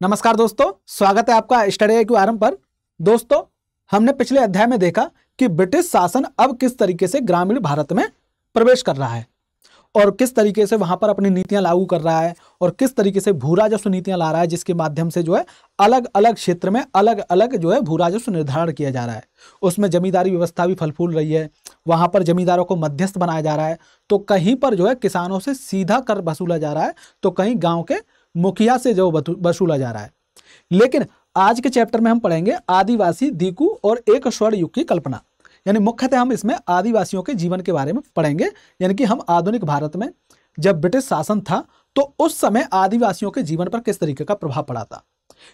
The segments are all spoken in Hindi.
नमस्कार दोस्तों, स्वागत है आपका स्टडी IQ आरंभ पर। दोस्तों, हमने पिछले अध्याय में देखा कि ब्रिटिश शासन अब किस तरीके से ग्रामीण भारत में प्रवेश कर रहा है और किस तरीके से वहां पर अपनी नीतियां लागू कर रहा है और किस तरीके से भू राजस्व नीतियां ला रहा है, जिसके माध्यम से जो है अलग अलग क्षेत्र में अलग अलग जो है भू राजस्व निर्धारण किया जा रहा है। उसमें जमींदारी व्यवस्था भी फल फूल रही है, वहां पर जमींदारों को मध्यस्थ बनाया जा रहा है। तो कहीं पर जो है किसानों से सीधा कर वसूला जा रहा है, तो कहीं गाँव के मुखिया से जो वसूला जा रहा है। लेकिन आज के चैप्टर में हम पढ़ेंगे आदिवासी, दीकू और एक स्वर्ण युग की कल्पना। यानी मुख्यतः हम इसमें आदिवासियों के जीवन के बारे में पढ़ेंगे। यानी कि हम आधुनिक भारत में जब ब्रिटिश शासन था तो उस समय आदिवासियों के जीवन पर किस तरीके का प्रभाव पड़ा था।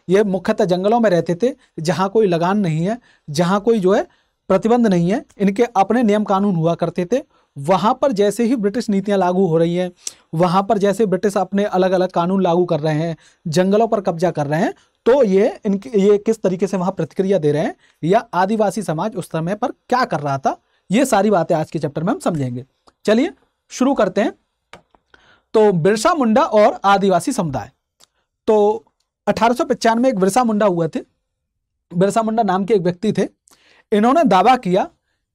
ये मुख्यतः जंगलों में रहते थे, जहां कोई लगान नहीं है, जहां कोई जो है प्रतिबंध नहीं है, इनके अपने नियम कानून हुआ करते थे। वहां पर जैसे ही ब्रिटिश नीतियां लागू हो रही हैं, वहां पर जैसे ब्रिटिश अपने अलग अलग कानून लागू कर रहे हैं, जंगलों पर कब्जा कर रहे हैं, तो ये किस तरीके से वहां प्रतिक्रिया दे रहे हैं या आदिवासी समाज उस समय पर क्या कर रहा था, ये सारी बातें आज के चैप्टर में हम समझेंगे। चलिए शुरू करते हैं। तो बिरसा मुंडा और आदिवासी समुदाय। तो 1895 में एक बिरसा मुंडा हुए थे। बिरसा मुंडा नाम के एक व्यक्ति थे। इन्होंने दावा किया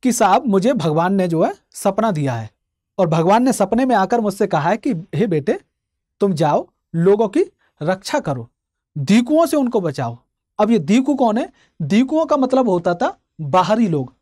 कि साहब, मुझे भगवान ने जो है सपना दिया है और भगवान ने सपने में आकर मुझसे कहा है कि हे बेटे, तुम जाओ, लोगों की रक्षा करो, दीकुओं से उनको बचाओ। अब ये दीकू कौन है? दीकुओं का मतलब होता था बाहरी लोग,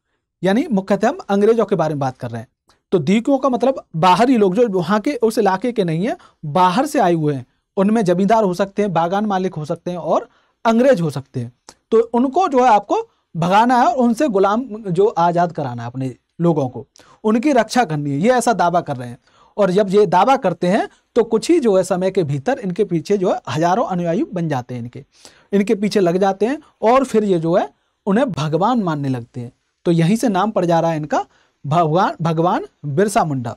यानी मुख्यतः हम अंग्रेजों के बारे में बात कर रहे हैं। तो दीकुओं का मतलब बाहरी लोग, जो वहां के उस इलाके के नहीं है, बाहर से आए हुए हैं। उनमें जमींदार हो सकते हैं, बागान मालिक हो सकते हैं और अंग्रेज हो सकते हैं। तो उनको जो है आपको भगाना है और उनसे गुलाम जो आजाद कराना है अपने लोगों को, उनकी रक्षा करनी है, ये ऐसा दावा कर रहे हैं। और जब ये दावा करते हैं तो कुछ ही जो है समय के भीतर इनके पीछे जो है हजारों अनुयायी बन जाते हैं, इनके पीछे लग जाते हैं और फिर ये जो है उन्हें भगवान मानने लगते हैं। तो यहीं से नाम पड़ जा रहा है इनका भगवान बिरसा मुंडा।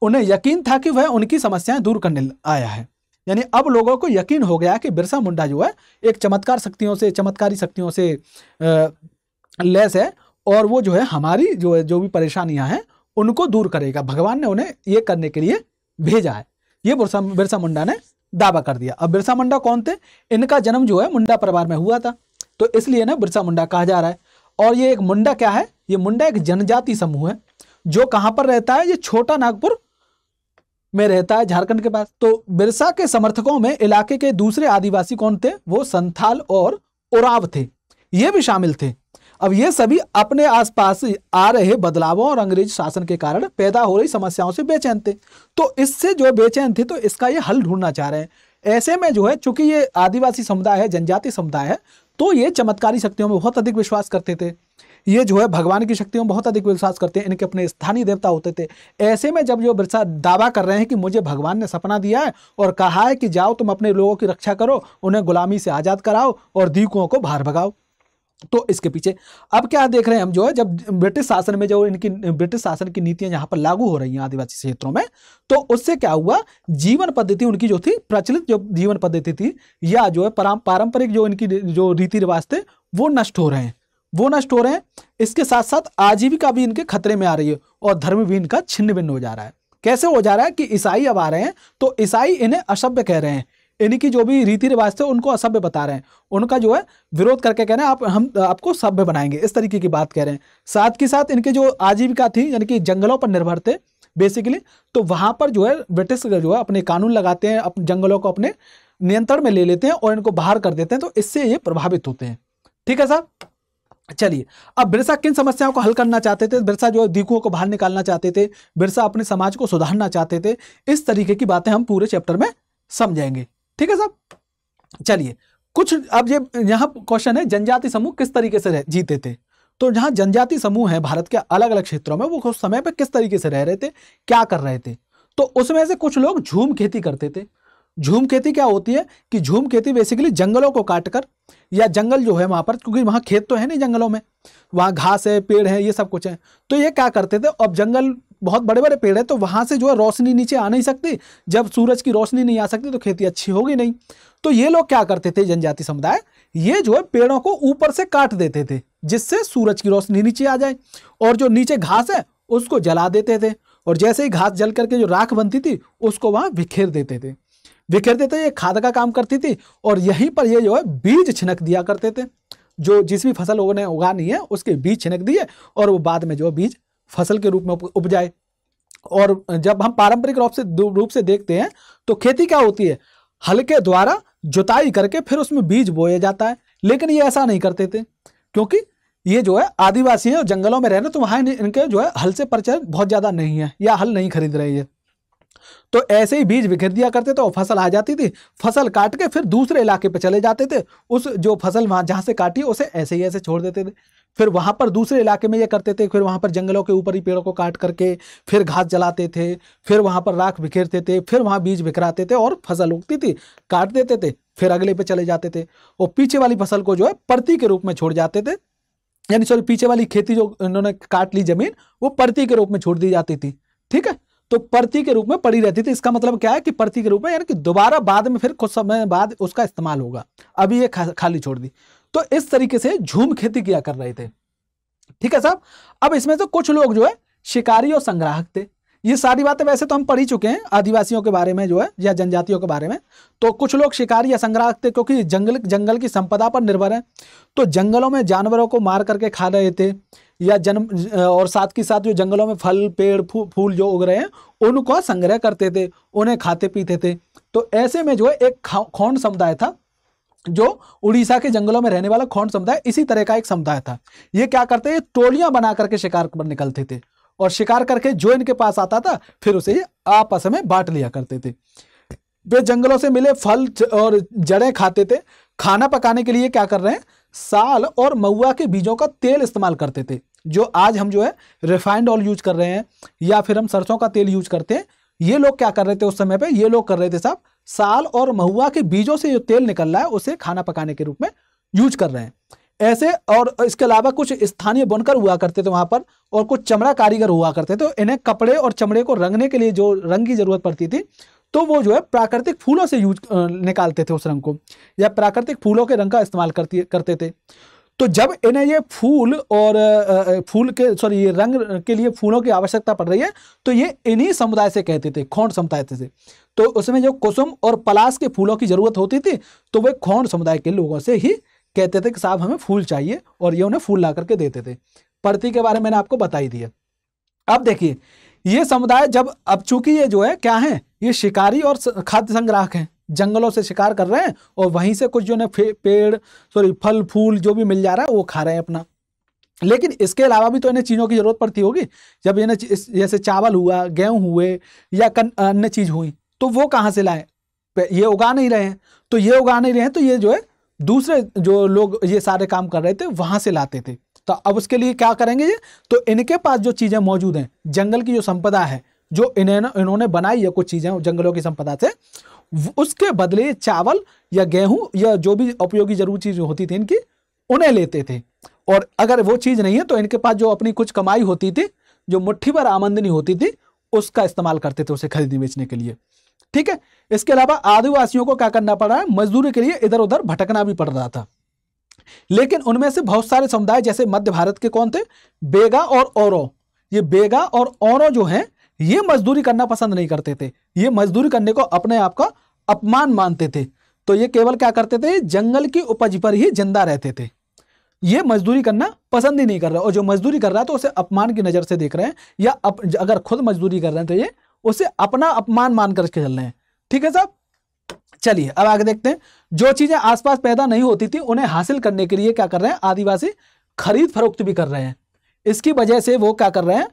उन्हें यकीन था कि वह उनकी समस्याएं दूर करने आया है। यानी अब लोगों को यकीन हो गया कि बिरसा मुंडा जो है एक चमत्कारी शक्तियों से लैस है और वो जो है हमारी जो भी परेशानियां हैं उनको दूर करेगा। भगवान ने उन्हें ये करने के लिए भेजा है, ये बिरसा मुंडा ने दावा कर दिया। अब बिरसा मुंडा कौन थे? इनका जन्म जो है मुंडा परिवार में हुआ था, तो इसलिए ना बिरसा मुंडा कहा जा रहा है। और ये एक मुंडा क्या है? ये मुंडा एक जनजाति समूह है जो कहां पर रहता है? ये छोटा नागपुर में रहता है, झारखंड के पास। तो बिरसा के समर्थकों में इलाके के दूसरे आदिवासी कौन थे? वो संथाल और उराव थे, ये भी शामिल थे। अब ये सभी अपने आसपास आ रहे बदलावों और अंग्रेज शासन के कारण पैदा हो रही समस्याओं से बेचैन थे। तो इससे जो बेचैन थे तो इसका ये हल ढूंढना चाह रहे हैं। ऐसे में जो है, चूंकि ये आदिवासी समुदाय है, जनजाति समुदाय है, तो ये चमत्कारी शक्तियों में बहुत अधिक विश्वास करते थे। ये जो है भगवान की शक्तियों में बहुत अधिक विश्वास करते हैं। इनके अपने स्थानीय देवता होते थे। ऐसे में जब जो बिरसा दावा कर रहे हैं कि मुझे भगवान ने सपना दिया है और कहा है कि जाओ तुम अपने लोगों की रक्षा करो, उन्हें गुलामी से आजाद कराओ और दीकुओं को बाहर भगाओ, तो इसके पीछे अब क्या देख रहे हैं हम, जो है जब ब्रिटिश शासन में जो इनकी ब्रिटिश शासन की नीतियां यहाँ पर लागू हो रही हैं आदिवासी क्षेत्रों में, तो उससे क्या हुआ, जीवन पद्धति उनकी जो थी, प्रचलित जो जीवन पद्धति थी या जो है पारंपरिक जो इनकी जो रीति रिवाज थे वो नष्ट हो रहे हैं। इसके साथ साथ आजीविका भी इनके खतरे में आ रही है और धर्म भी इनका छिन्न भिन्न हो जा रहा है। कैसे हो जा रहा है कि ईसाई अब आ रहे हैं तो ईसाई इन्हें असभ्य कह रहे हैं, इनकी जो भी रीति रिवाज थे उनको असभ्य बता रहे हैं, उनका जो है विरोध करके कह रहे हैं हम आपको सभ्य बनाएंगे, इस तरीके की बात कह रहे हैं। साथ के साथ इनके जो आजीविका थी, यानी कि जंगलों पर निर्भर थे बेसिकली, तो वहां पर जो है ब्रिटिश जो है अपने कानून लगाते हैं, अपने जंगलों को अपने नियंत्रण में ले लेते हैं और इनको बाहर कर देते हैं, तो इससे ये प्रभावित होते हैं। ठीक है साहब, चलिए अब बिरसा किन समस्याओं को हल करना चाहते थे? बिरसा जो दीकुओं को बाहर निकालना चाहते थे, बिरसा अपने समाज को सुधारना चाहते थे। इस तरीके की बातें हम पूरे चैप्टर में समझेंगे। ठीक है साहब, चलिए कुछ अब ये यहाँ क्वेश्चन है, जनजाति समूह किस तरीके से जीते थे? तो जहां जनजाति समूह है भारत के अलग अलग क्षेत्रों में, वो उस समय पे किस तरीके से रह रहे थे, क्या कर रहे थे? तो उसमें से कुछ लोग झूम खेती करते थे। झूम खेती क्या होती है कि झूम खेती बेसिकली जंगलों को काटकर, या जंगल जो है वहां पर, क्योंकि वहां खेत तो है नहीं जंगलों में, वहां घास है, पेड़ है, ये सब कुछ है, तो ये क्या करते थे, अब जंगल बहुत बड़े बड़े पेड़ है तो वहां से जो है रोशनी नीचे आ नहीं सकती, जब सूरज की रोशनी नहीं आ सकती तो खेती अच्छी होगी नहीं। तो ये लोग क्या करते थे, जनजाति समुदाय, ये जो है पेड़ों को ऊपर से काट देते थे जिससे सूरज की रोशनी नीचे आ जाए, और जो नीचे घास है उसको जला देते थे, और जैसे ही घास जल करके जो राख बनती थी उसको वहां बिखेर देते थे। बिखेर देते थे, ये खाद का काम करती थी। और यहीं पर ये जो है बीज छिनक दिया करते थे, जो जिस भी फसल उन्हें उगानी है उसके बीज छिनक दिए और वो बाद में जो है बीज फसल के रूप में उपजाए। और जब हम पारंपरिक रूप से देखते हैं तो खेती क्या होती है, हल के द्वारा जुताई करके फिर उसमें बीज बोया जाता है। लेकिन ये ऐसा नहीं करते थे, क्योंकि ये जो है आदिवासी हैं और जंगलों में रहने, तो वहां इनके जो है हल से परिचय बहुत ज्यादा नहीं है या हल नहीं खरीद रहे हैं। तो ऐसे ही बीज बिखेर दिया करते थे और फसल आ जाती थी, फसल काट के फिर दूसरे इलाके पे चले जाते थे, उस जो फसल वहां जहां से काटी उसे ऐसे ही ऐसे छोड़ देते थे। फिर वहां पर दूसरे इलाके में ये करते थे, फिर वहां पर जंगलों के ऊपर ही पेड़ों को काट करके फिर घास जलाते थे, फिर वहां पर राख बिखेरते थे, फिर वहां बीज बिखराते थे और फसल उगती थी, काट देते थे, फिर अगले पे चले जाते थे। और पीछे वाली फसल को जो है परती के रूप में छोड़ जाते थे, यानी सॉरी पीछे वाली खेती जो इन्होंने काट ली जमीन वो परती के रूप में छोड़ दी जाती थी। ठीक है, तो परती के रूप में पड़ी रहती थी। इसका मतलब क्या है कि परती के रूप में, यानी कि दोबारा बाद में फिर कुछ समय बाद उसका इस्तेमाल होगा, अभी ये खाली छोड़ दी। तो इस तरीके से झूम खेती किया कर रहे थे। ठीक है साहब। अब इसमें तो कुछ लोग जो है शिकारी और संग्राहक थे। ये सारी बातें वैसे तो हम पढ़ ही चुके हैं आदिवासियों के बारे में जो है या जनजातियों के बारे में। तो कुछ लोग शिकारी या संग्राहक थे, क्योंकि जंगल की संपदा पर निर्भर है, तो जंगलों में जानवरों को मार करके खा रहे थे या और साथ के साथ जो जंगलों में फल पेड़ फूल जो उग रहे हैं उनको संग्रह करते थे, उन्हें खाते पीते थे। तो ऐसे में जो है एक खोंड समुदाय था, जो उड़ीसा के जंगलों में रहने वाला खोंड समुदाय इसी तरह का एक समुदाय था। ये क्या करते हैं, टोलियां बना करके शिकार पर निकलते थे और शिकार करके जो इनके पास आता था फिर उसे आपस में बांट लिया करते थे। वे जंगलों से मिले फल और जड़ें खाते थे। खाना पकाने के लिए क्या कर रहे हैं, साल और महुआ के बीजों का तेल इस्तेमाल करते थे, जो आज हम जो है रिफाइंड ऑयल यूज कर रहे हैं या फिर हम सरसों का तेल यूज करते हैं। ये लोग क्या कर रहे थे उस समय पे, ये लोग कर रहे थे साहब साल और महुआ के बीजों से जो तेल निकल रहा है उसे खाना पकाने के रूप में यूज कर रहे हैं ऐसे। और इसके अलावा कुछ स्थानीय बुनकर हुआ करते थे वहां पर, और कुछ चमड़ा कारीगर हुआ करते थे। इन्हें कपड़े और चमड़े को रंगने के लिए जो रंग की जरूरत पड़ती थी, तो वो जो है प्राकृतिक फूलों से यूज निकालते थे उस रंग को, या प्राकृतिक फूलों के रंग का इस्तेमाल करते थे। तो जब इन्हें ये फूल और ये रंग के लिए फूलों की आवश्यकता पड़ रही है, तो ये इन्हीं समुदाय से कहते थे, खोंड समुदाय से। तो उसमें जो कुसुम और पलाश के फूलों की जरूरत होती थी, तो वे खोंड समुदाय के लोगों से ही कहते थे कि साहब हमें फूल चाहिए, और ये उन्हें फूल ला करके देते थे। परती के बारे में मैंने आपको बता ही दिया। अब देखिए ये समुदाय जब, अब चूंकि ये जो है क्या है, ये शिकारी और खाद्य संग्राहक हैं, जंगलों से शिकार कर रहे हैं और वहीं से कुछ जो है फल फूल जो भी मिल जा रहा है वो खा रहे हैं अपना। लेकिन इसके अलावा भी तो इन्हें चीजों की जरूरत पड़ती होगी। जब इन्हें जैसे चावल हुआ, गेहूं हुए या अन्य चीज हुई, तो वो कहाँ से लाए, ये उगा नहीं रहे हैं। तो ये उगा नहीं रहे हैं, तो ये जो है दूसरे जो लोग ये सारे काम कर रहे थे वहां से लाते थे। तो अब उसके लिए क्या करेंगे ये, तो इनके पास जो चीजें मौजूद हैं, जंगल की जो संपदा है जो इन्होंने बनाई है कुछ चीजें जंगलों की संपदा से, उसके बदले चावल या गेहूं या जो भी उपयोगी जरूरी चीज होती थी इनकी, उन्हें लेते थे। और अगर वो चीज नहीं है तो इनके पास जो अपनी कुछ कमाई होती थी, जो मुट्ठी भर आमदनी होती थी, उसका इस्तेमाल करते थे उसे खरीदने बेचने के लिए। ठीक है। इसके अलावा आदिवासियों को क्या करना पड़ा है, मजदूरी के लिए इधर उधर भटकना भी पड़ रहा था। लेकिन उनमें से बहुत सारे समुदाय जैसे मध्य भारत के कौन थे, बेगा और औरो। ये बेगा और औरो जो हैं ये मजदूरी करना पसंद नहीं करते थे, ये मजदूरी करने को अपने आप का अपमान मानते थे। तो ये केवल क्या करते थे, जंगल की उपज पर ही जिंदा रहते थे, ये मजदूरी करना पसंद ही नहीं कर रहे। और जो मजदूरी कर रहा है तो उसे अपमान की नजर से देख रहे हैं, या अगर खुद मजदूरी कर रहे हैं तो ये उसे अपना अपमान मान करके चल रहे हैं। ठीक है साहब। चलिए अब आगे देखते हैं। जो चीजें आसपास पैदा नहीं होती थी उन्हें हासिल करने के लिए क्या कर रहे हैं, आदिवासी खरीद फरोख्त भी कर रहे हैं। इसकी वजह से वो क्या कर रहे हैं,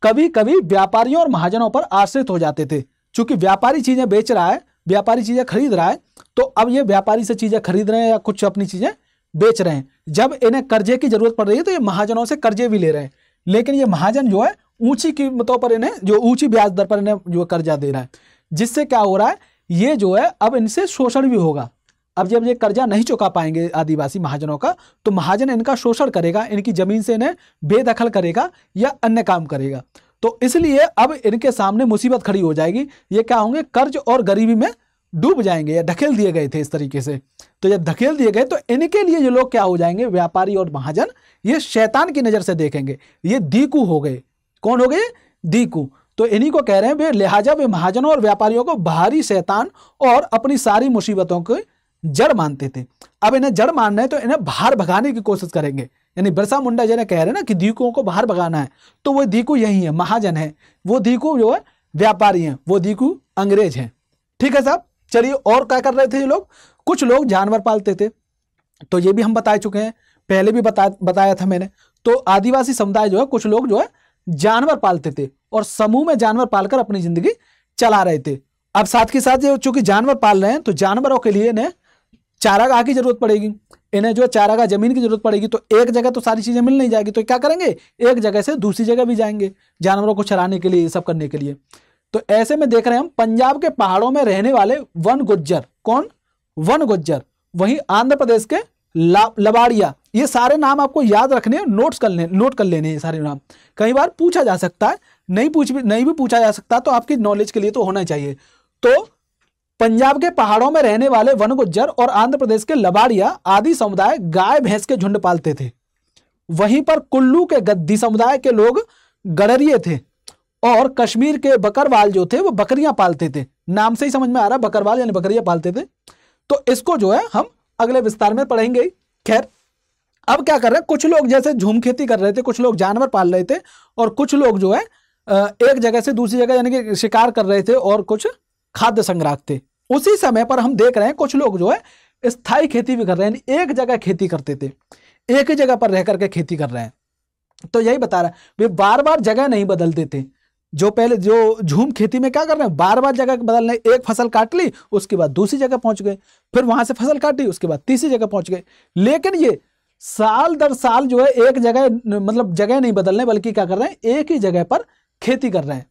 कभी कभी व्यापारियों और महाजनों पर आश्रित हो जाते थे। चूंकि व्यापारी चीजें बेच रहा है, व्यापारी चीजें खरीद रहा है, तो अब ये व्यापारी से चीजें खरीद रहे हैं या कुछ अपनी चीजें बेच रहे हैं। जब इन्हें कर्जे की जरूरत पड़ रही है तो ये महाजनों से कर्जे भी ले रहे हैं, लेकिन ये महाजन जो है ऊंची कीमतों पर इन्हें, जो ऊंची ब्याज दर पर इन्हें जो कर्जा दे रहा है, जिससे क्या हो रहा है, ये जो है अब इनसे शोषण भी होगा। अब जब ये कर्जा नहीं चुका पाएंगे आदिवासी महाजनों का, तो महाजन इनका शोषण करेगा, इनकी जमीन से इन्हें बेदखल करेगा या अन्य काम करेगा। तो इसलिए अब इनके सामने मुसीबत खड़ी हो जाएगी। ये क्या होंगे, कर्ज और गरीबी में डूब जाएंगे, या ढकेल दिए गए थे इस तरीके से। तो जब ढकेल दिए गए तो इनके लिए ये लोग क्या हो जाएंगे, व्यापारी और महाजन, ये शैतान की नजर से देखेंगे, ये दीकू हो गए। कौन हो गए, दीकू। तो इन्हीं को कह रहे हैं वे, लिहाजा वे महाजनों और व्यापारियों को बाहरी शैतान और अपनी सारी मुसीबतों को जड़ मानते थे। अब इन्हें जड़ मानना है तो इन्हें बाहर भगाने की कोशिश करेंगे। यानी बिरसा मुंडा जिन्हें कह रहे हैं ना कि दीकुओं को बाहर भगाना है, तो वो दीकू यही है, महाजन है, वो दीकू जो है व्यापारी हैं, वो दीकू अंग्रेज हैं। ठीक है साहब। चलिए, और क्या कर रहे थे ये लोग? कुछ लोग जानवर पालते थे, तो ये भी हम बता चुके हैं, पहले भी बताया था मैंने। तो आदिवासी समुदाय जो है, कुछ लोग जो है जानवर पालते थे और समूह में जानवर पालकर अपनी जिंदगी चला रहे थे। अब साथ के साथ चूंकि जानवर पाल रहे हैं तो जानवरों के लिए इन्हें चारागाह की जरूरत पड़ेगी, इन्हें जो चारागाह जमीन की जरूरत पड़ेगी। तो एक जगह तो सारी चीजें मिल नहीं जाएगी, तो क्या करेंगे, एक जगह से दूसरी जगह भी जाएंगे जानवरों को चराने के लिए, ये सब करने के लिए। तो ऐसे में देख रहे हैं हम पंजाब के पहाड़ों में रहने वाले वन गुज्जर, कौन? वन गुज्जर। वहीं आंध्र प्रदेश के लबाड़िया। ये सारे नाम आपको याद रखने, नोट कर लेने, ये सारे नाम। कई बार पूछा जा सकता है, नहीं भी पूछा जा सकता, तो आपकी नॉलेज के लिए तो होना चाहिए। तो पंजाब के पहाड़ों में रहने वाले वन गुज्जर और आंध्र प्रदेश के लबाड़िया आदि समुदाय गाय भैंस के झुंड पालते थे। वहीं पर कुल्लू के गद्दी समुदाय के लोग गडरिये थे और कश्मीर के बकरवाल जो थे वो बकरियां पालते थे। नाम से ही समझ में आ रहा है, बकरवाल यानी बकरियां पालते थे। तो इसको जो है हम अगले विस्तार में पढ़ेंगे। खैर, अब क्या कर रहे हैं, कुछ लोग जैसे झूम खेती कर रहे थे, कुछ लोग जानवर पाल रहे थे, और कुछ लोग जो है एक जगह से दूसरी जगह यानी कि शिकार कर रहे थे, और कुछ खाद्य संग्राहक थे। उसी समय पर हम देख रहे हैं कुछ लोग जो है स्थायी खेती भी कर रहे हैं, एक जगह खेती करते थे, एक ही जगह पर रह करके खेती कर रहे हैं। तो यही बता रहा है, वे बार बार जगह नहीं बदलते थे। जो पहले जो झूम खेती में क्या कर रहे हैं, बार बार जगह बदल रहे, एक फसल काट ली, उसके बाद दूसरी जगह पहुंच गए, फिर वहां से फसल काटी, उसके बाद तीसरी जगह पहुंच गए। लेकिन ये साल दर साल जो है एक जगह, मतलब जगह नहीं बदल रहे, बल्कि क्या कर रहे हैं, एक ही जगह पर खेती कर रहे हैं।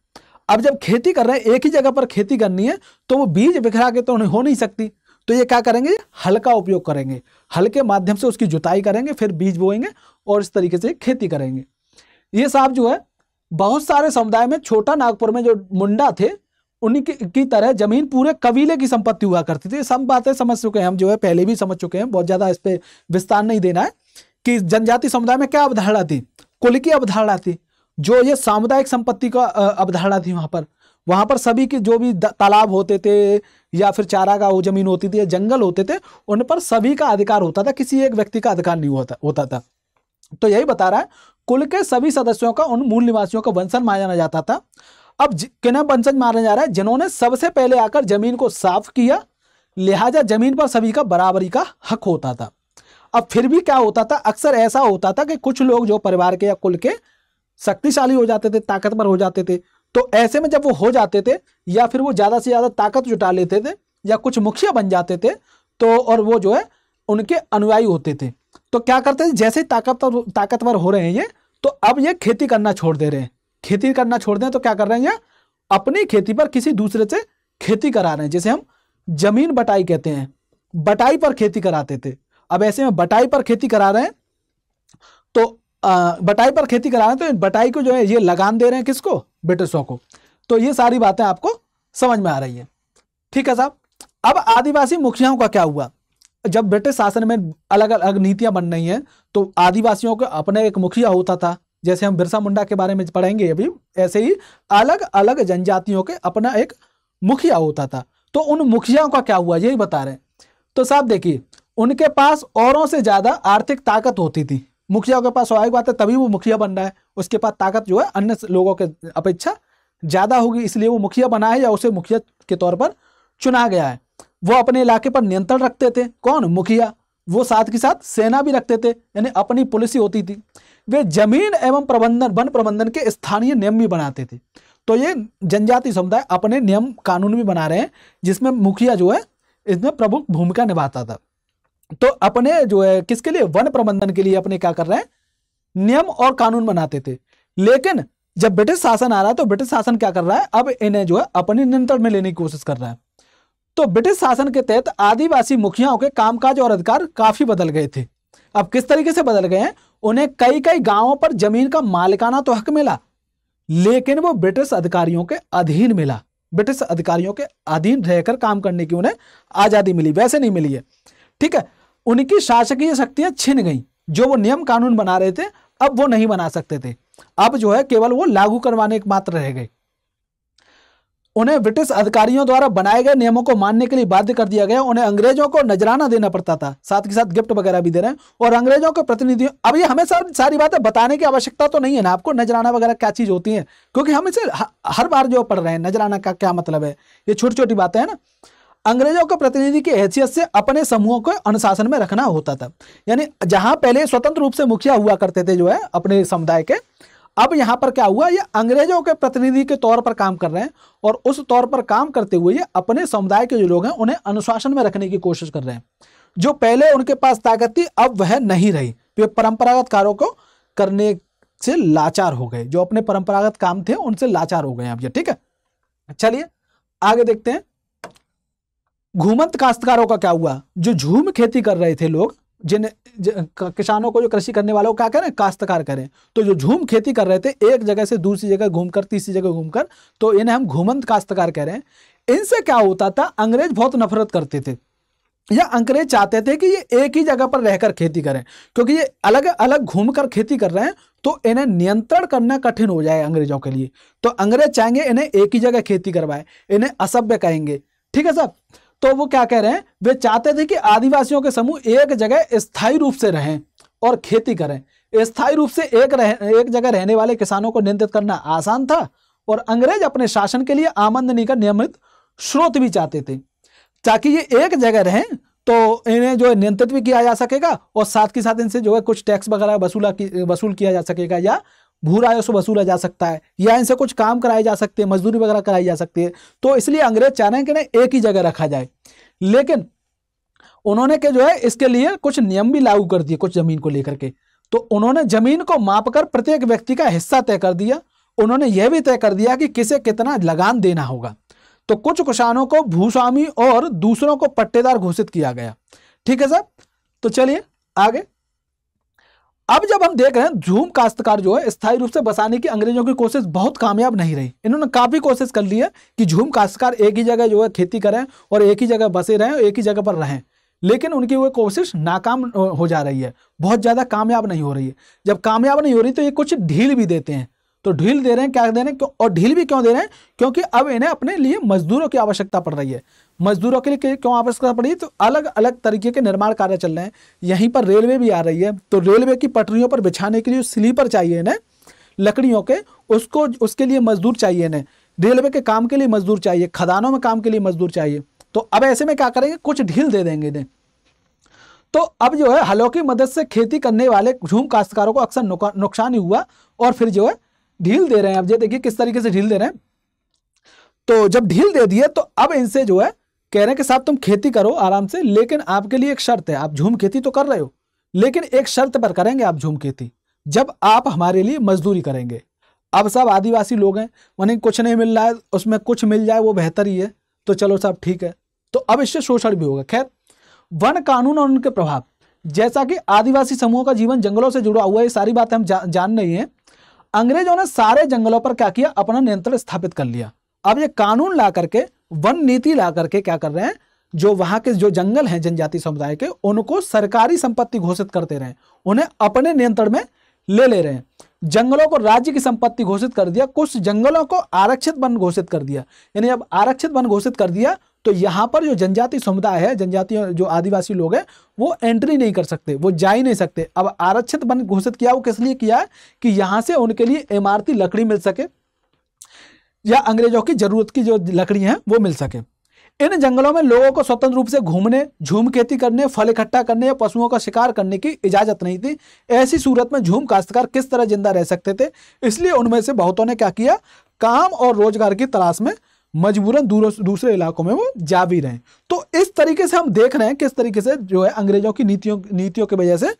अब जब खेती कर रहे हैं, एक ही जगह पर खेती करनी है, तो वो बीज बिखरा के तो हो नहीं सकती। तो ये क्या करेंगे, हल का उपयोग करेंगे, हल के माध्यम से उसकी जुताई करेंगे, फिर बीज बोएंगे और इस तरीके से खेती करेंगे। ये साहब जो है बहुत सारे समुदाय में, छोटा नागपुर में जो मुंडा थे, उन्हीं की तरह जमीन पूरे कबीले की संपत्ति हुआ करती थी। सब बातें समझ चुके हैं हम, जो है पहले भी समझ चुके हैं, बहुत ज्यादा इस पे विस्तार नहीं देना है। कि जनजाति समुदाय में क्या अवधारणा थी, कुल की अवधारणा थी, जो ये सामुदायिक संपत्ति का अवधारणा थी। वहां पर सभी के जो भी तालाब होते थे या फिर चारागाह जमीन होती थी या जंगल होते थे, उन पर सभी का अधिकार होता था, किसी एक व्यक्ति का अधिकार नहीं होता था। तो यही बता रहा है, कुल के सभी सदस्यों का उन मूल निवासियों का वंशज माना जाता था। अब किन्हें वंशज माना जा रहा है, जिन्होंने सबसे पहले आकर जमीन को साफ किया, लिहाजा जमीन पर सभी का बराबरी का हक होता था। अब फिर भी क्या होता था, अक्सर ऐसा होता था कि कुछ लोग जो परिवार के या कुल के शक्तिशाली हो जाते थे, ताकतवर हो जाते थे, तो ऐसे में जब वो हो जाते थे या फिर वो ज्यादा से ज्यादा ताकत जुटा लेते थे या कुछ मुखिया बन जाते थे, तो और वो जो है उनके अनुयायी होते थे, तो क्या करते थे, जैसे ही ताकतवर हो रहे हैं ये, तो अब ये खेती करना छोड़ दे रहे हैं। खेती करना छोड़ दें तो क्या कर रहे हैं, अपनी खेती पर किसी दूसरे से खेती करा रहे हैं, जिसे हम जमीन बटाई कहते हैं। बटाई पर खेती कराते थे। अब ऐसे में बटाई पर खेती करा रहे हैं, तो बटाई पर खेती करा रहे हैं, तो इन बटाई को जो है ये लगान दे रहे हैं, किसको, ब्रिटिशों को। तो ये सारी बातें आपको समझ में आ रही है, ठीक है साहब। अब आदिवासी मुखियाओं का क्या हुआ, जब ब्रिटिश शासन में अलग अलग नीतियां बन रही हैं, तो आदिवासियों को अपने एक मुखिया होता था, जैसे हम बिरसा मुंडा के बारे में पढ़ेंगे अभी, ऐसे ही अलग अलग जनजातियों के अपना एक मुखिया होता था। तो उन मुखियाओं का क्या हुआ, यही बता रहे हैं। तो साहब देखिए, उनके पास औरों से ज्यादा आर्थिक ताकत होती थी। मुखिया के पास स्वाभाविक बात है, तभी वो मुखिया बन रहा है, उसके पास ताकत जो है अन्य लोगों के अपेक्षा ज्यादा होगी, इसलिए वो मुखिया बना है या उसे मुखिया के तौर पर चुना गया है। वो अपने इलाके पर नियंत्रण रखते थे, कौन, मुखिया। वो साथ के साथ सेना भी रखते थे, यानी अपनी पुलिस ही होती थी। वे जमीन एवं प्रबंधन, वन प्रबंधन के स्थानीय नियम भी बनाते थे। तो ये जनजाति समुदाय अपने नियम कानून भी बना रहे हैं, जिसमें मुखिया जो है इसमें प्रमुख भूमिका निभाता था। तो अपने जो है किसके लिए, वन प्रबंधन के लिए अपने क्या कर रहे हैं, नियम और कानून बनाते थे। लेकिन जब ब्रिटिश शासन आ रहा है, तो ब्रिटिश शासन क्या कर रहा है, अब इन्हें जो है अपने नियंत्रण में लेने की कोशिश कर रहा है। तो ब्रिटिश शासन के तहत आदिवासी मुखियाओं के कामकाज और अधिकार काफी बदल गए थे। अब किस तरीके से बदल गए हैं, उन्हें कई कई गांवों पर जमीन का मालिकाना तो हक मिला, लेकिन वो ब्रिटिश अधिकारियों के अधीन मिला। ब्रिटिश अधिकारियों के अधीन रहकर काम करने की उन्हें आजादी मिली, वैसे नहीं मिली है, ठीक है। उनकी शासकीय शक्तियां छिन गई, जो वो नियम कानून बना रहे थे अब वो नहीं बना सकते थे, अब जो है केवल वो लागू करवाने मात्र रह गए। उन्हें ब्रिटिश अधिकारियों द्वारा बनाए गए नियमों को मानने के लिए बाध्य कर दिया गया। उन्हें अंग्रेजों को नजराना देना पड़ता था, साथ के साथ गिफ्ट वगैरह भी दे रहे हैं। और अंग्रेजों के प्रतिनिधियों, अब ये हमें सारी बातें बताने की आवश्यकता तो नहीं है ना आपको, नजराना वगैरह क्या चीज होती है, क्योंकि हम इसे हर बार जो पढ़ रहे हैं, नजराना का क्या मतलब है, ये छोटी छोटी बातें हैं ना। अंग्रेजों के प्रतिनिधि की हैसियत से अपने समूहों को अनुशासन में रखना होता था। यानी जहां पहले स्वतंत्र रूप से मुखिया हुआ करते थे जो है अपने समुदाय के, अब यहां पर क्या हुआ, ये अंग्रेजों के प्रतिनिधि के तौर पर काम कर रहे हैं। और उस तौर पर काम करते हुए ये अपने समुदाय के जो लोग हैं उन्हें अनुशासन में रखने की कोशिश कर रहे हैं। जो पहले उनके पास ताकत थी अब वह नहीं रही, वे परंपरागत कार्यों को करने से लाचार हो गए। जो अपने परंपरागत काम थे उनसे लाचार हो गए अब ये, ठीक है। चलिए आगे देखते हैं। घूमंत काश्तकारों का क्या हुआ? जो झूम खेती कर रहे थे लोग, जिन किसानों को, जो कृषि करने वालों को क्या करें, काश्तकार करें, तो जो झूम खेती कर रहे थे एक जगह से दूसरी जगह घूमकर, तीसरी जगह घूमकर, तो इन्हें हम घूमंत काश्तकार कह रहे हैं। इनसे क्या होता था, अंग्रेज बहुत नफरत करते थे, या अंग्रेज चाहते थे कि ये एक ही जगह पर रहकर खेती करें, क्योंकि ये अलग अलग घूमकर खेती कर रहे हैं तो इन्हें नियंत्रण करना कठिन हो जाए अंग्रेजों के लिए। तो अंग्रेज चाहेंगे इन्हें एक ही जगह खेती करवाए, इन्हें असभ्य कहेंगे, ठीक है साहब। तो वो क्या कह रहे हैं, वे चाहते थे कि आदिवासियों के समूह एक जगह स्थायी रूप से रहें और खेती करें। स्थायी रूप से एक जगह रहने वाले किसानों को नियंत्रित करना आसान था, और अंग्रेज अपने शासन के लिए आमदनी का नियमित स्रोत भी चाहते थे, ताकि ये एक जगह रहें तो इन्हें जो है नियंत्रित भी किया जा सकेगा, और साथ के साथ इनसे जो है कुछ टैक्स वगैरह वसूल किया जा सकेगा, या भू राजस्व वसूला जा सकता है, या इनसे कुछ काम कराए जा सकते हैं, मजदूरी वगैरह कराई जा सकती है। तो इसलिए अंग्रेज चाह रहे हैं कि इन्हें एक ही जगह रखा जाए। लेकिन उन्होंने के जो है इसके लिए कुछ नियम भी लागू कर दिए कुछ जमीन को लेकर के। तो उन्होंने जमीन को मापकर प्रत्येक व्यक्ति का हिस्सा तय कर दिया। उन्होंने यह भी तय कर दिया कि किसे कितना लगान देना होगा। तो कुछ किसानों को भूस्वामी और दूसरों को पट्टेदार घोषित किया गया, ठीक है साहब। तो चलिए आगे। अब जब हम देख रहे हैं झूम काश्तकार जो है स्थायी रूप से बसाने की अंग्रेजों की कोशिश बहुत कामयाब नहीं रही। इन्होंने काफी कोशिश कर ली है कि झूम काश्तकार एक ही जगह जो है खेती करें और एक ही जगह बसे रहें, एक ही जगह पर रहें, लेकिन उनकी वो कोशिश नाकाम हो जा रही है, बहुत ज्यादा कामयाब नहीं हो रही है। जब कामयाब नहीं हो रही तो ये कुछ ढील भी देते हैं। तो ढील दे रहे हैं, क्या दे रहे हैं, और ढील भी क्यों दे रहे हैं, क्योंकि अब इन्हें अपने लिए मजदूरों की आवश्यकता पड़ रही है। मजदूरों के लिए क्यों आवश्यकता पड़ी, तो अलग अलग तरीके के निर्माण कार्य चल रहे हैं। यहीं पर रेलवे भी आ रही है, तो रेलवे की पटरियों पर बिछाने के लिए स्लीपर चाहिए इन्हें लकड़ियों के, उसके लिए मजदूर चाहिए इन्हें, रेलवे के काम के लिए मजदूर चाहिए, खदानों में काम के लिए मजदूर चाहिए। तो अब ऐसे में क्या करेंगे, कुछ ढील दे देंगे इन्हें। तो अब जो है हलों की मदद से खेती करने वाले झूम काश्तकारों को अक्सर नुकसान ही हुआ, और फिर जो है ढील दे रहे हैं। अब ये देखिए किस तरीके से ढील दे रहे हैं। तो जब ढील दे दिए तो अब इनसे जो है कह रहे हैं कि साहब तुम खेती करो आराम से, लेकिन आपके लिए एक शर्त है, आप झूम खेती तो कर रहे हो लेकिन एक शर्त पर करेंगे आप झूम खेती, जब आप हमारे लिए मजदूरी करेंगे। अब सब आदिवासी लोग हैं, उन्हें कुछ नहीं मिल रहा है, उसमें कुछ मिल जाए वो बेहतर ही है, तो चलो साहब ठीक है। तो अब इससे शोषण भी होगा। खैर, वन कानून और उनके प्रभाव, जैसा कि आदिवासी समूहों का जीवन जंगलों से जुड़ा हुआ है, ये सारी बातें हम जान रही हैं। अंग्रेजों ने सारे जंगलों पर क्या किया, अपना नियंत्रण स्थापित कर लिया। अब ये कानून ला करके, वन नीति ला करके क्या कर रहे हैं, जो वहां के जो जंगल हैं जनजाति समुदाय के, उनको सरकारी संपत्ति घोषित करते रहे, उन्हें अपने नियंत्रण में ले रहे हैं। जंगलों को राज्य की संपत्ति घोषित कर दिया, कुछ जंगलों को आरक्षित वन घोषित कर दिया। यानी अब आरक्षित वन घोषित कर दिया तो यहां पर जो जनजाति समुदाय है, जनजाति जो आदिवासी लोग हैं, वो एंट्री नहीं कर सकते, वो जा ही नहीं सकते। अब आरक्षित वन घोषित किया, वो किस लिए किया है कि यहां से उनके लिए इमारती लकड़ी मिल सके, या अंग्रेजों की जरूरत की जो लकड़ी है वो मिल सके। इन जंगलों में लोगों को स्वतंत्र रूप से घूमने, झूम खेती करने, फल इकट्ठा करने या पशुओं का शिकार करने की इजाजत नहीं थी। ऐसी सूरत में झूम काश्तकार किस तरह जिंदा रह सकते थे, इसलिए उनमें से बहुतों ने क्या किया, काम और रोजगार की तलाश में मजबूरन दूसरे इलाकों में वो जा भी रहे। तो इस तरीके से हम देख रहे हैं किस तरीके से जो है अंग्रेजों की नीतियों की वजह से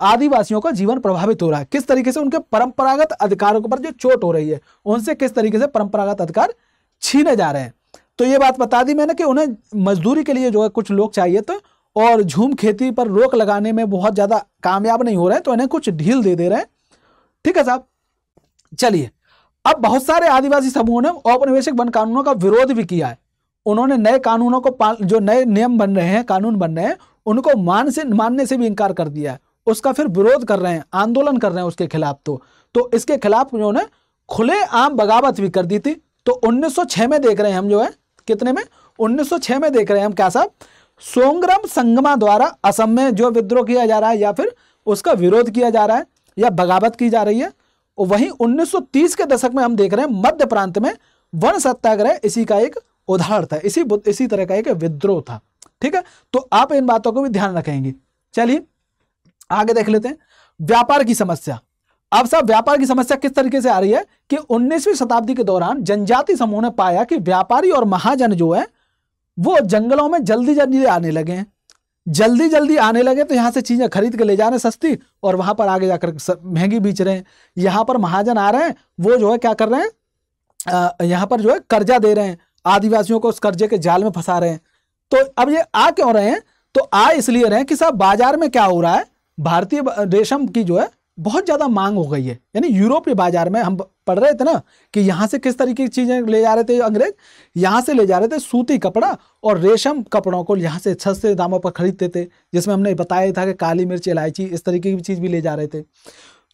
आदिवासियों का जीवन प्रभावित हो रहा है, किस तरीके से उनके परंपरागत अधिकारों पर जो चोट हो रही है, उनसे किस तरीके से परंपरागत अधिकार छीने जा रहे हैं। तो ये बात बता दी मैंने कि उन्हें मजदूरी के लिए जो है कुछ लोग चाहिए थे, और झूम खेती पर रोक लगाने में बहुत ज्यादा कामयाब नहीं हो रहे हैं, तो इन्हें कुछ ढील दे रहे हैं। ठीक है साहब, चलिए। अब बहुत सारे आदिवासी समूहों ने औपनिवेशिक वन कानूनों का विरोध भी किया है। उन्होंने नए कानूनों को जो नए नियम बन रहे हैं, कानून बन रहे हैं, उनको मानने से भी इनकार कर दिया है, उसका फिर विरोध कर रहे हैं, आंदोलन कर रहे हैं उसके खिलाफ। तो इसके खिलाफ उन्होंने खुले आम बगावत भी कर दी थी। तो 1906 में देख रहे हैं हम जो है, कितने में, 1906 में देख रहे हैं हम क्या साहब, सोंग्राम संगमा द्वारा असम में जो विद्रोह किया जा रहा है या फिर उसका विरोध किया जा रहा है या बगावत की जा रही है। और वहीं 1930 के दशक में हम देख रहे हैं मध्य प्रांत में वर्ण सत्याग्रह इसी का एक उदाहरण था, इसी तरह का एक विद्रोह था। ठीक है, तो आप इन बातों को भी ध्यान रखेंगे। चलिए आगे देख लेते हैं व्यापार की समस्या। अब साहब व्यापार की समस्या किस तरीके से आ रही है कि 19वीं शताब्दी के दौरान जनजाति समूह ने पाया कि व्यापारी और महाजन जो है वो जंगलों में जल्दी जल्दी आने लगे हैं, जल्दी जल्दी आने लगे, तो यहाँ से चीजें खरीद के ले जा रहे हैं सस्ती और वहां पर आगे जाकर महंगी बेच रहे हैं। यहाँ पर महाजन आ रहे हैं, वो जो है क्या कर रहे हैं, यहाँ पर जो है कर्जा दे रहे हैं, आदिवासियों को उस कर्जे के जाल में फंसा रहे हैं। तो अब ये आ क्यों रहे हैं, तो आ इसलिए रहे हैं कि साहब बाजार में क्या हो रहा है, भारतीय रेशम की जो है बहुत ज्यादा मांग हो गई है। यानी यूरोपीय बाजार में हम पढ़ रहे थे ना कि यहाँ से किस तरीके की चीजें ले जा रहे थे अंग्रेज, यहाँ से ले जा रहे थे सूती कपड़ा और रेशम कपड़ों को यहाँ से सस्ते दामों पर खरीदते थे, जिसमें हमने बताया था कि काली मिर्च, इलायची, इस तरीके की चीज भी ले जा रहे थे।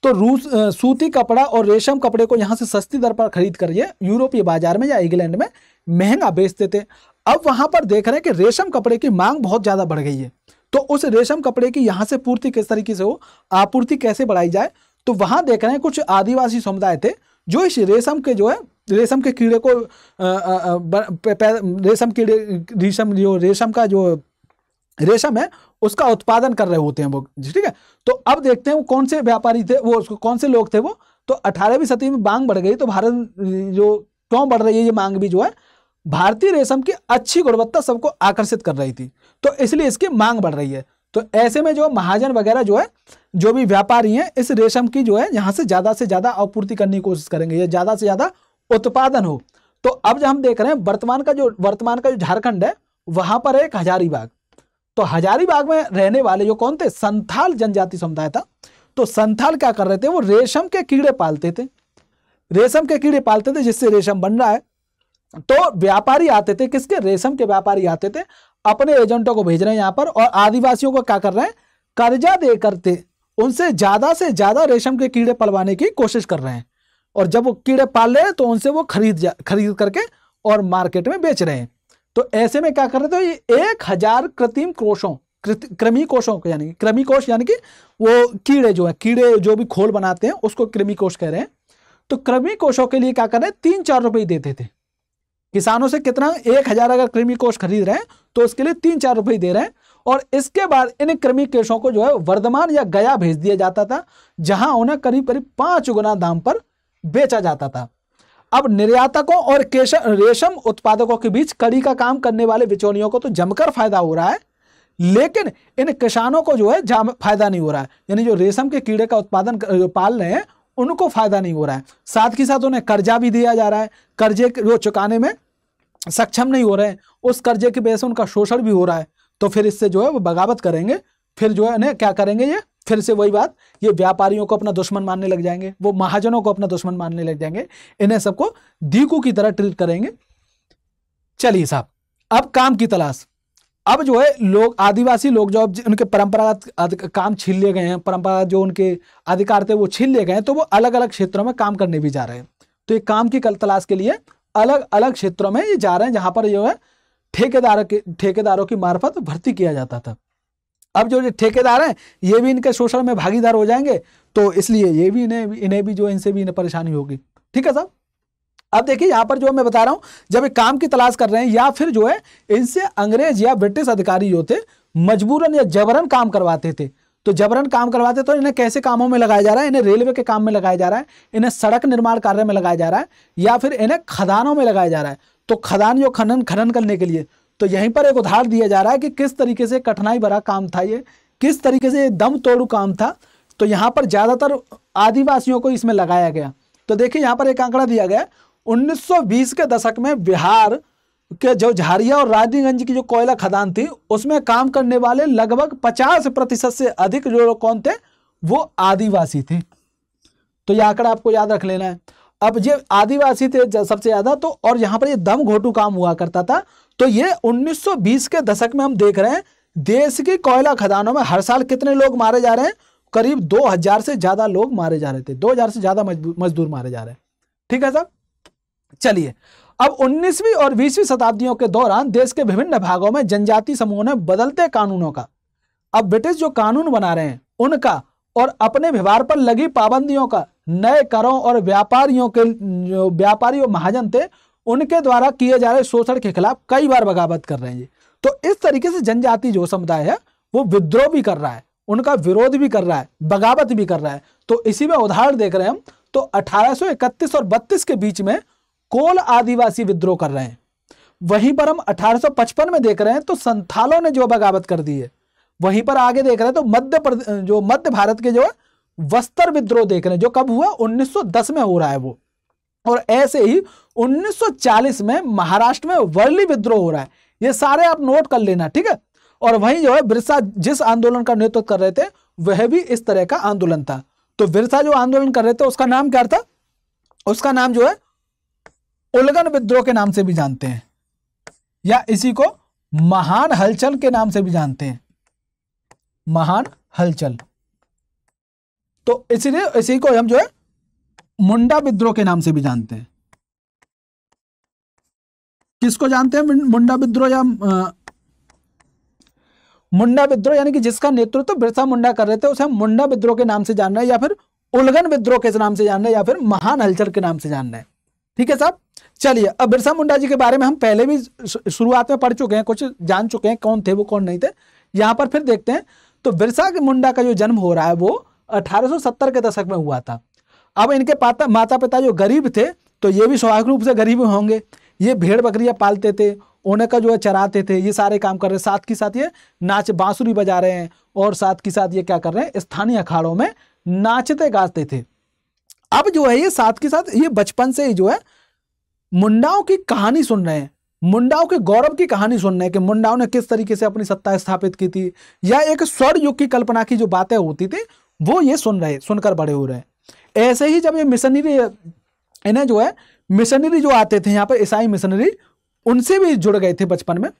तो सूती कपड़ा और रेशम कपड़े को यहाँ से सस्ती दर पर खरीद कर ये यूरोपीय बाजार में या इंग्लैंड में महंगा बेचते थे। अब वहां पर देख रहे हैं कि रेशम कपड़े की मांग बहुत ज्यादा बढ़ गई है, तो उस रेशम कपड़े की यहाँ से पूर्ति किस तरीके से हो, आपूर्ति कैसे बढ़ाई जाए। तो वहां देख रहे हैं कुछ आदिवासी समुदाय थे जो इस रेशम के जो है, रेशम के कीड़े को रेशम का जो रेशम है उसका उत्पादन कर रहे होते हैं वो। ठीक है, तो अब देखते हैं वो कौन से व्यापारी थे, वो कौन से लोग थे वो। तो 18वीं सदी में मांग बढ़ गई, तो भारत जो क्यों बढ़ रही है ये मांग भी जो है, भारतीय रेशम की अच्छी गुणवत्ता सबको आकर्षित कर रही थी, तो इसलिए इसकी मांग बढ़ रही है। तो ऐसे में जो महाजन वगैरह जो है, जो भी व्यापारी हैं, इस रेशम की जो है यहाँ से ज्यादा आपूर्ति करने की कोशिश करेंगे, या ज्यादा से ज्यादा उत्पादन हो। तो अब जो हम देख रहे हैं वर्तमान का जो झारखंड है वहां पर एक हजारीबाग, तो हजारीबाग में रहने वाले जो कौन थे, संथाल जनजाति समुदाय था। तो संथाल क्या कर रहे थे, वो रेशम के कीड़े पालते थे, रेशम के कीड़े पालते थे जिससे रेशम बन रहा है। तो व्यापारी आते थे, किसके, रेशम के व्यापारी आते थे, अपने एजेंटों को भेज रहे हैं यहाँ पर, और आदिवासियों को क्या कर रहे हैं, कर्जा दे करते उनसे से ज्यादा रेशम के कीड़े पलवाने की कोशिश कर रहे हैं। और जब वो कीड़े पाल रहे हैं तो उनसे वो खरीद करके और मार्केट में बेच रहे हैं। तो ऐसे में क्या कर रहे थे, ये 1000 कृत्रिम कोषों, कृमि कोषों को, यानी कृमि कोष यानी कि वो कीड़े जो है, कीड़े जो भी खोल बनाते हैं उसको कृमि कोष कह रहे हैं। तो कृमि कोषों के लिए क्या कर रहे हैं, 3-4 रुपए देते थे किसानों से। कितना, 1000 अगर कृमि कोष खरीद रहे हैं तो उसके लिए 3-4 रुपए दे रहे हैं। और इसके बाद इन कृमि कोषों को जो है वर्धमान या गया भेज दिया जाता था, जहां उन्हें करीब 5 गुना दाम पर बेचा जाता था। अब निर्यातकों और रेशम उत्पादकों के बीच कड़ी का काम करने वाले बिचौलियों को तो जमकर फायदा हो रहा है, लेकिन इन किसानों को जो है फायदा नहीं हो रहा है। यानी जो रेशम के कीड़े का उत्पादन पाल रहे हैं उनको फायदा नहीं हो रहा है, साथ ही साथ उन्हें कर्जा भी दिया जा रहा है, कर्जे जो चुकाने में सक्षम नहीं हो रहे हैं, उस कर्जे की वजह से उनका शोषण भी हो रहा है। तो फिर इससे जो है वो बगावत करेंगे, फिर जो है इन्हें क्या करेंगे, ये फिर से वही बात, ये व्यापारियों को अपना दुश्मन मानने लग जाएंगे, वो महाजनों को अपना दुश्मन मानने लग जाएंगे, इन्हें सबको दीकू की तरह ट्रीट करेंगे। चलिए साहब, अब काम की तलाश। अब जो है लोग, आदिवासी लोग जो उनके परंपरागत काम छीन लिए गए हैं, परंपरागत जो उनके अधिकार थे वो छीन लिए गए हैं, तो वो अलग अलग क्षेत्रों में काम करने भी जा रहे हैं। तो ये काम की तलाश के लिए अलग अलग क्षेत्रों में ये जा रहे हैं, जहां पर जो है ठेकेदारों की मार्फत भर्ती किया जाता था। अब जो ठेकेदार हैं ये भी इनके शोषण में भागीदार हो जाएंगे, तो इसलिए ये भी इन्हें भी जो इनसे भी इन्हें परेशानी होगी। ठीक है साहब, अब देखिए यहाँ पर जो मैं बता रहा हूं, जब एक काम की तलाश कर रहे हैं या फिर जो है इनसे अंग्रेज या ब्रिटिश अधिकारी जो थे मजबूरन या जबरन काम करवाते थे। तो जबरन काम करवाते तो इन्हें कैसे कामों में लगाया जा रहा है, इन्हें रेलवे के काम में लगाया जा रहा है, इन्हें सड़क निर्माण कार्य में लगाया जा रहा है, या फिर इन्हें खदानों में लगाया जा रहा है। तो खदान जो खनन करने के लिए, तो यहीं पर एक उदाहरण दिया जा रहा है कि किस तरीके से कठिनाई भरा काम था ये, किस तरीके से दम तोड़ू काम था। तो यहाँ पर ज्यादातर आदिवासियों को इसमें लगाया गया। तो देखिए यहाँ पर एक आंकड़ा दिया गया, 1920 के दशक में बिहार के जो झारिया और रानीगंज की जो कोयला खदान थी उसमें काम करने वाले लगभग 50% से अधिक जो लोग कौन थे, वो आदिवासी थे। तो यह आंकड़ा आपको याद रख लेना है। अब ये आदिवासी थे सबसे ज्यादा, तो और यहाँ पर ये दम घोटू काम हुआ करता था। तो ये 1920 के दशक में हम देख रहे हैं देश की कोयला खदानों में हर साल कितने लोग मारे जा रहे हैं, करीब 2000 से ज्यादा लोग मारे जा रहे थे, 2000 से ज्यादा मजदूर मारे जा रहे हैं। ठीक है साहब, चलिए अब 19वीं और 20वीं शताब्दियों के दौरान देश के विभिन्न भागों में जनजाति समूहों ने बदलते कानूनों का, अब ब्रिटिश जो कानून बना रहे हैं उनका और अपने व्यवहार पर लगी पाबंदियों का, नए करों और व्यापारियों के जो व्यापारी और महाजन थे उनके द्वारा किए जा रहे शोषण के खिलाफ कई बार बगावत कर रहे हैं। तो इस तरीके से जनजाति जो समुदाय है वो विद्रोह भी कर रहा है, उनका विरोध भी कर रहा है, बगावत भी कर रहा है। तो इसी में उदाहरण देख रहे हैं हम, तो 1831 और 32 के बीच में कोल आदिवासी विद्रोह कर रहे हैं। वहीं पर हम 1855 में देख रहे हैं तो संथालों ने जो बगावत कर दी है। वहीं पर आगे देख रहे हैं तो मध्य भारत के जो है वस्त्र विद्रोह देख रहे हैं, जो कब हुआ 1910 में हो रहा है वो। और ऐसे ही 1940 में महाराष्ट्र में वर्ली विद्रोह हो रहा है। ये सारे आप नोट कर लेना, ठीक है। और वहीं जो है बिरसा जिस आंदोलन का नेतृत्व कर रहे थे वह भी इस तरह का आंदोलन था। तो बिरसा जो आंदोलन कर रहे थे उसका नाम क्या था, उसका नाम जो है उलगन विद्रोह के नाम से भी जानते हैं, या इसी को महान हलचल के नाम से भी जानते हैं, महान हलचल। तो इसलिए इसी को हम जो है मुंडा विद्रोह के नाम से भी जानते हैं। किसको जानते हैं मुंडा विद्रोह, या मुंडा विद्रोह यानी कि जिसका नेतृत्व बिरसा मुंडा कर रहे थे उसे हम मुंडा विद्रोह के नाम से जान रहे हैं, या फिर उलगन विद्रोह के नाम से जान रहे हैं, या फिर महान हलचल के नाम से जान रहे हैं। ठीक है साहब। चलिए, अब बिरसा मुंडा जी के बारे में हम पहले भी शुरुआत में पढ़ चुके हैं, कुछ जान चुके हैं कौन थे वो कौन नहीं थे। यहां पर फिर देखते हैं। तो बिरसा मुंडा का जो जन्म हो रहा है वो 1870 के दशक में हुआ था। अब इनके माता पिता जो गरीब थे, तो ये भी स्वाभाविक रूप से गरीब होंगे। ये भेड़ बकरियां पालते थे, उन्हें का जो है चराते थे, ये सारे काम कर रहे हैं। साथ के साथ ये नाच बांसुरी बजा रहे हैं, और साथ के साथ ये क्या कर रहे हैं, स्थानीय अखाड़ों में नाचते गाते थे। अब जो है ये साथ के साथ ये बचपन से ही जो है मुंडाओं की कहानी सुन रहे हैं, मुंडाओं के गौरव की कहानी सुन रहे हैं कि मुंडाओं ने किस तरीके से अपनी सत्ता स्थापित की थी, या एक स्वर्ण युग की कल्पना की जो बातें होती थी वो ये सुनकर बड़े हो रहे हैं। ऐसे ही जब ये मिशनरी, इन्हें जो है मिशनरी जो आते थे यहाँ पर ईसाई मिशनरी, उनसे भी जुड़ गए थे बचपन में।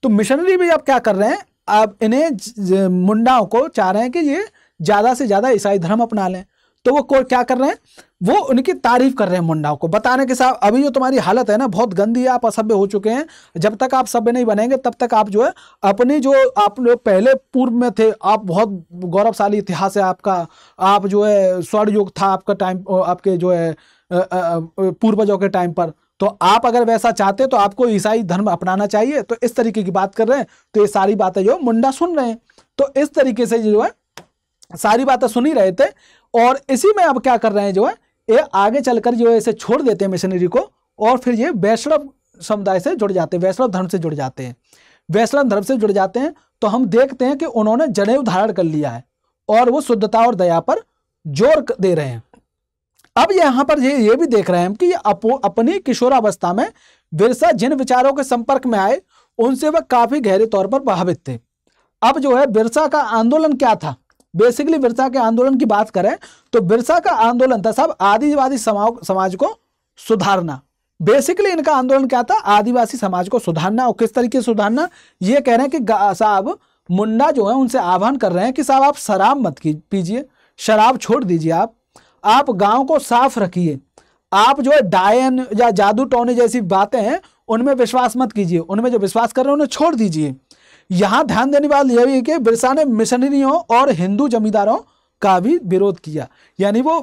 तो मिशनरी भी अब क्या कर रहे हैं, अब इन्हें मुंडाओं को चाह रहे हैं कि ये ज्यादा से ज्यादा ईसाई धर्म अपना लें। तो वो क्या कर रहे हैं, वो उनकी तारीफ कर रहे हैं मुंडाओं को, बताने के साथ अभी जो तुम्हारी हालत है ना बहुत गंदी है, आप असभ्य हो चुके हैं। जब तक आप सभ्य नहीं बनेंगे तब तक आप जो है अपनी जो आप लोग पहले पूर्व में थे, आप बहुत गौरवशाली इतिहास है आपका, आप जो है स्वर्ण युग था आपका टाइम, आपके जो है पूर्वजों के टाइम पर। तो आप अगर वैसा चाहते तो आपको ईसाई धर्म अपनाना चाहिए। तो इस तरीके की बात कर रहे हैं। तो ये सारी बातें जो मुंडा सुन रहे हैं, तो इस तरीके से जो है सारी बातें सुन ही रहे थे। और इसी में अब क्या कर रहे हैं, जो है ये आगे चलकर जो है इसे छोड़ देते हैं मिशनरी को, और फिर ये वैष्णव समुदाय से जुड़ जाते हैं, वैष्णव धर्म से जुड़ जाते हैं। वैष्णव धर्म से जुड़ जाते हैं तो हम देखते हैं कि उन्होंने जनेऊ धारण कर लिया है, और वो शुद्धता और दया पर जोर दे रहे हैं। अब यहां पर ये भी देख रहे हैं कि अपनी किशोरावस्था में बिरसा जिन विचारों के संपर्क में आए उनसे वह काफी गहरे तौर पर प्रभावित थे। अब जो है बिरसा का आंदोलन क्या था, बेसिकली बिरसा के आंदोलन की बात करें तो बिरसा का आंदोलन था सब आदिवासी समाज को सुधारना। बेसिकली इनका आंदोलन क्या था, आदिवासी समाज को सुधारना। और किस तरीके से सुधारना, ये कह रहे हैं कि साहब मुंडा जो है उनसे आह्वान कर रहे हैं कि साहब आप शराब मत पीजिए, शराब छोड़ दीजिए, आप गांव को साफ रखिए, आप जो है डायन या जादू टोने जैसी बातें हैं उनमें विश्वास मत कीजिए, उनमें जो विश्वास कर रहे हैं उन्हें छोड़ दीजिए। यहां ध्यान देने वाली यह है कि बिरसा ने मिशनरियों और हिंदू जमींदारों का भी विरोध किया। यानी वो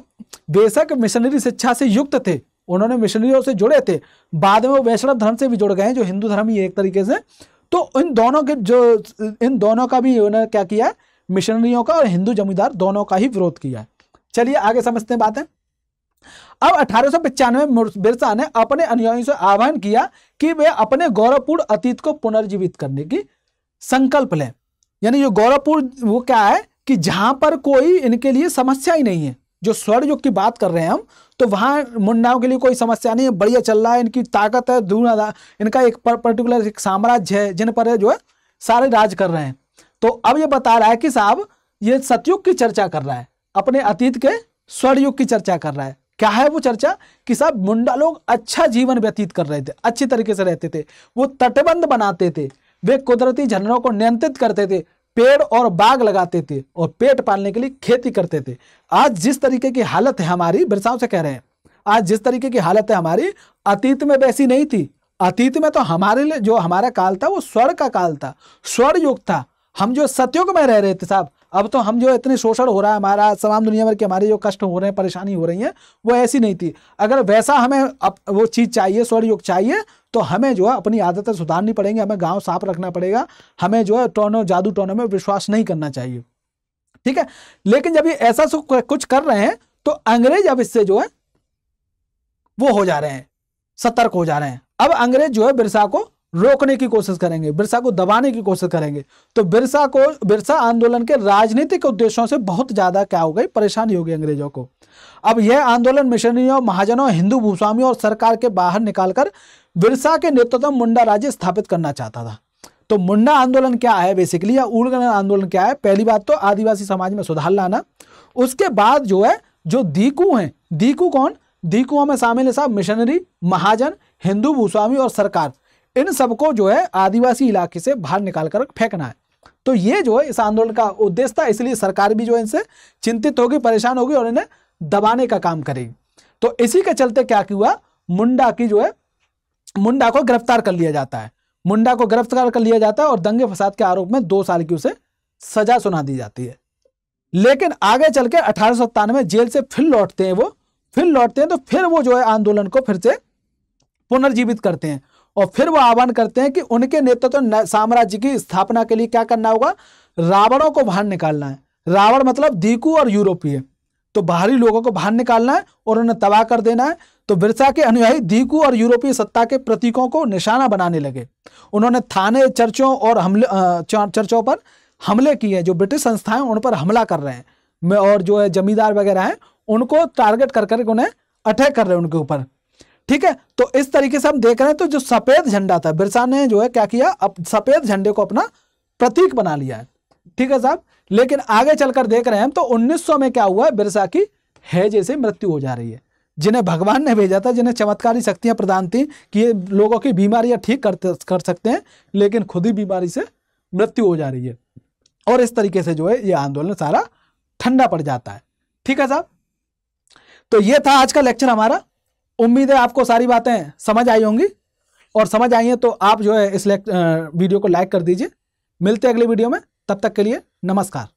बेशक मिशनरी शिक्षा से युक्त थे, उन्होंने मिशनरियों से जुड़े थे, बाद में वो वैष्णव धर्म से भी जुड़ गए जो हिंदू धर्म ही एक तरीके से। तो इन दोनों का भी उन्होंने क्या किया, मिशनरियों का और हिंदू जमींदार दोनों का ही विरोध किया। चलिए आगे समझते हैं बातें। अब 1895 में बिरसा ने अपने अनुयायियों से आह्वान किया कि वे अपने गौरवपूर्ण अतीत को पुनर्जीवित करने की संकल्प लें। यानी जो गौरवपूर्ण वो क्या है कि जहां पर कोई इनके लिए समस्या ही नहीं है, जो स्वर्ण युग की बात कर रहे हैं हम, तो वहां मुंडाओं के लिए कोई समस्या नहीं है, बढ़िया चल रहा है, इनकी ताकत है, इनका एक पर्टिकुलर एक साम्राज्य है जिन पर जो है सारे राज कर रहे हैं। तो अब ये बता रहा है कि साहब ये सतयुग की चर्चा कर रहा है, अपने अतीत के स्वर्ण युग की चर्चा कर रहा है। क्या है वो चर्चा कि साहब मुंडा लोग अच्छा जीवन व्यतीत कर रहे थे, अच्छी तरीके से रहते थे, वो तटबंध बनाते थे, वे कुदरती झरनों को नियंत्रित करते थे, पेड़ और बाग लगाते थे और पेट पालने के लिए खेती करते थे। आज जिस तरीके की हालत है हमारी, बिरसाओं से कह रहे हैं, आज जिस तरीके की हालत है हमारी, अतीत में वैसी नहीं थी। अतीत में तो हमारे लिए जो हमारा काल था वो स्वर्ण का काल था, स्वर्ण युग था। हम जो सतयुग में रह रहे थे साहब। अब तो हम जो इतने शोषण हो रहा है हमारा, तमाम दुनिया भर के हमारे जो कष्ट हो रहे हैं, परेशानी हो रही है, वो ऐसी नहीं थी। अगर वैसा हमें अब वो चीज चाहिए, स्वर्ण युग चाहिए, तो हमें जो है अपनी आदतें सुधारनी पड़ेंगी, हमें गांव साफ रखना पड़ेगा, हमें जो है टोनो जादू टोनो में विश्वास नहीं करना चाहिए, ठीक है। लेकिन जब ये ऐसा कुछ कर रहे हैं तो अंग्रेज अब इससे जो है वो हो जा रहे हैं, सतर्क हो जा रहे हैं। अब अंग्रेज जो है बिरसा को रोकने की कोशिश करेंगे, बिरसा को दबाने की कोशिश करेंगे। तो बिरसा आंदोलन के राजनीतिक उद्देश्यों से बहुत ज्यादा क्या हो गई, परेशानी हो गई अंग्रेजों को। अब यह आंदोलन मिशनरियों, महाजनों, हिंदू भूस्वामियों और सरकार के बाहर निकालकर बिरसा के नेतृत्व में मुंडा राज्य स्थापित करना चाहता था। तो मुंडा आंदोलन क्या है बेसिकली, या उलगन आंदोलन क्या है? पहली बात तो आदिवासी समाज में सुधार लाना। उसके बाद जो है जो दीकू हैं, दीकू कौन? दीकुओं में शामिल है साहब मिशनरी, महाजन, हिंदू भूस्वामी और सरकार। इन सबको जो है आदिवासी इलाके से बाहर निकालकर फेंकना है। तो ये जो है इस आंदोलन का उद्देश्य था। इसलिए सरकार भी जो है इनसे चिंतित होगी, परेशान होगी और इन्हें दबाने का काम करेगी। तो इसी के चलते क्या हुआ, मुंडा को गिरफ्तार कर लिया जाता है। मुंडा को गिरफ्तार कर लिया जाता है और दंगे फसाद के आरोप में 2 साल की उसे सजा सुना दी जाती है। लेकिन आगे चल के 1897 में जेल से फिर लौटते हैं तो फिर वो जो है आंदोलन को फिर से पुनर्जीवित करते हैं और फिर वो आह्वान करते हैं कि उनके नेतृत्व साम्राज्य की स्थापना के लिए क्या करना होगा, रावणों को बाहर निकालना है। रावण मतलब दीकू और यूरोपीय, तो बाहरी लोगों को बाहर निकालना है और उन्हें तबाह कर देना है। तो बिरसा के अनुयायी दीकू और यूरोपीय सत्ता के प्रतीकों को निशाना बनाने लगे। उन्होंने थाने, चर्चों और चर्चों पर हमले किए। जो ब्रिटिश संस्थाएं उन पर हमला कर रहे हैं और जो है जमींदार वगैरह हैं उनको टारगेट कर करके उन्हें अटैक कर रहे हैं उनके ऊपर, ठीक है। तो इस तरीके से हम देख रहे हैं। तो जो सफेद झंडा था, बिरसा ने जो है क्या किया, अब सफेद झंडे को अपना प्रतीक बना लिया है, ठीक है साहब। लेकिन आगे चलकर देख रहे हैं हम तो 1900 में क्या हुआ, बिरसा की हैजे से मृत्यु हो जा रही है। जिन्हें भगवान ने भेजा था, जिन्हें चमत्कारी शक्तियां प्रदान थी कि ये लोगों की बीमारियां ठीक कर सकते हैं, लेकिन खुद ही बीमारी से मृत्यु हो जा रही है। और इस तरीके से जो है ये आंदोलन सारा ठंडा पड़ जाता है, ठीक है साहब। तो ये था आज का लेक्चर हमारा। उम्मीद है आपको सारी बातें समझ आई होंगी, और समझ आई हैं तो आप जो है इस वीडियो को लाइक कर दीजिए। मिलते हैं अगले वीडियो में, तब तक के लिए नमस्कार।